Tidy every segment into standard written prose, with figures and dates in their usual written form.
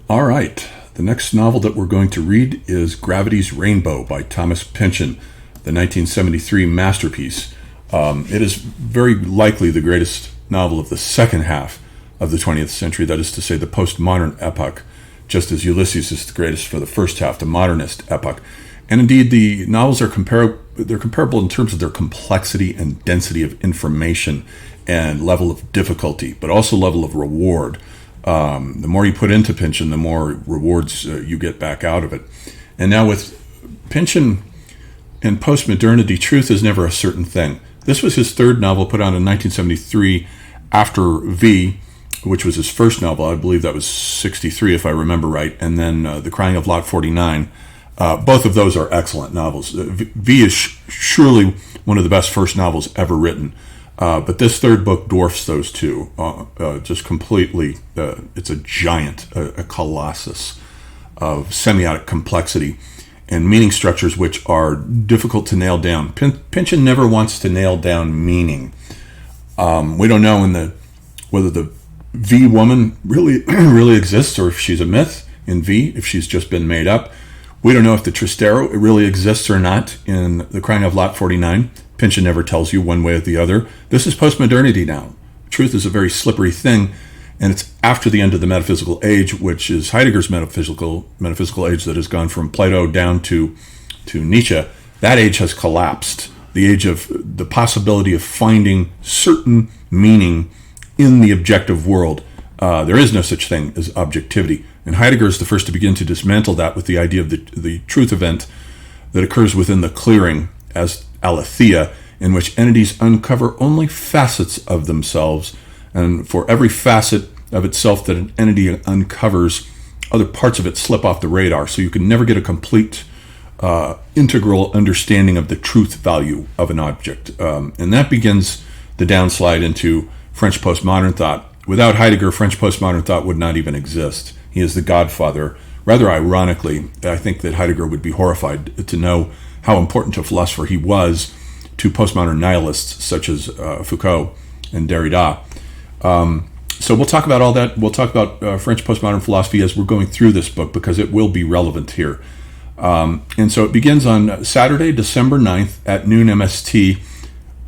All right. The next novel that we're going to read is Gravity's Rainbow by Thomas Pynchon, the 1973 masterpiece. It is very likely the greatest novel of the second half of the 20th century, that is to say, the postmodern epoch, just as Ulysses is the greatest for the first half, the modernist epoch. And indeed, the novels are comparable in terms of their complexity and density of information and level of difficulty, but also level of reward. The more you put into Pynchon, the more rewards you get back out of it. And now with Pynchon and postmodernity, truth is never a certain thing. This was his third novel, put out in 1973 after V, which was his first novel. I believe that was 63, if I remember right. And then The Crying of Lot 49. Both of those are excellent novels. V is surely one of the best first novels ever written. But this third book dwarfs those two, just completely. It's a giant, a colossus of semiotic complexity and meaning structures which are difficult to nail down. Pynchon never wants to nail down meaning. We don't know whether the V woman really really exists, or if she's a myth in V, if she's just been made up. We don't know if the Trastero really exists or not in The Crying of Lot 49. Pynchon never tells you one way or the other. This is postmodernity now. Truth is a very slippery thing, and it's after the end of the metaphysical age, which is Heidegger's metaphysical age that has gone from Plato down to Nietzsche. That age has collapsed. The age of the possibility of finding certain meaning in the objective world. There is no such thing as objectivity. And Heidegger is the first to begin to dismantle that with the idea of the truth event that occurs within the clearing as aletheia, in which entities uncover only facets of themselves, and for every facet of itself that an entity uncovers, other parts of it slip off the radar, so you can never get a complete integral understanding of the truth value of an object. And that begins the downslide into French postmodern thought. Without Heidegger, French postmodern thought would not even exist. He is the godfather. Rather ironically, I think that Heidegger would be horrified to know how important a philosopher he was to postmodern nihilists such as Foucault and Derrida. So we'll talk about all that. We'll talk about French postmodern philosophy as we're going through this book, because it will be relevant here. And so it begins on Saturday, December 9th at noon MST.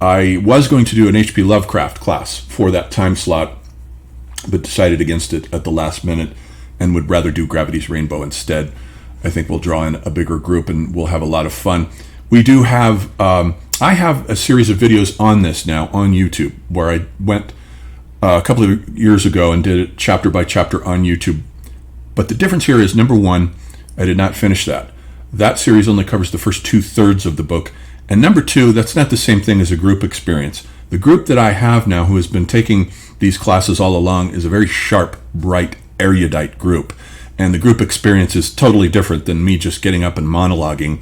I was going to do an H.P. Lovecraft class for that time slot, but decided against it at the last minute and would rather do Gravity's Rainbow instead. I think we'll draw in a bigger group and we'll have a lot of fun. We do have, I have a series of videos on this now on YouTube, where I went a couple of years ago and did it chapter by chapter on YouTube. But the difference here is, number one, I did not finish that. That series only covers the first 2/3 of the book. And number two, that's not the same thing as a group experience. The group that I have now, who has been taking these classes all along, is a very sharp, bright, erudite group. And the group experience is totally different than me just getting up and monologuing,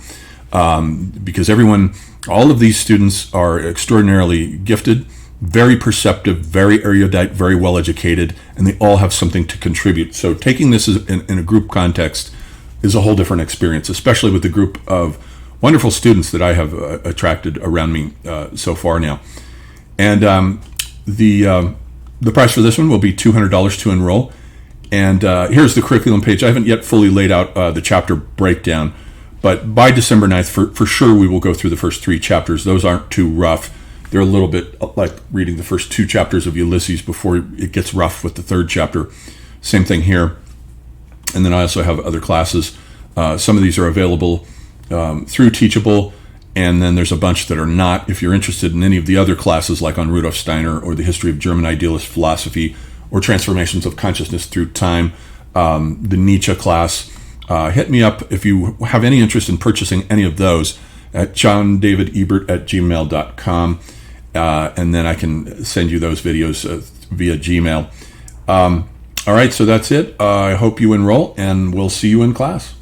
because all of these students are extraordinarily gifted, very perceptive, very erudite, very well educated, and they all have something to contribute. So taking this in a group context is a whole different experience, especially with the group of wonderful students that I have attracted around me so far now. And the price for this one will be $200 to enroll. And here's the curriculum page. I haven't yet fully laid out the chapter breakdown, but by December 9th, for sure, we will go through the first 3 chapters. Those aren't too rough. They're a little bit like reading the first 2 chapters of Ulysses before it gets rough with the 3rd chapter. Same thing here. And then I also have other classes. Some of these are available through Teachable, and then there's a bunch that are not. If you're interested in any of the other classes, like on Rudolf Steiner or the history of German idealist philosophy, or transformations of consciousness through time, the Nietzsche class, hit me up if you have any interest in purchasing any of those at johndavidebert@gmail.com, and then I can send you those videos via Gmail. All right, so that's it. I hope you enroll, and we'll see you in class.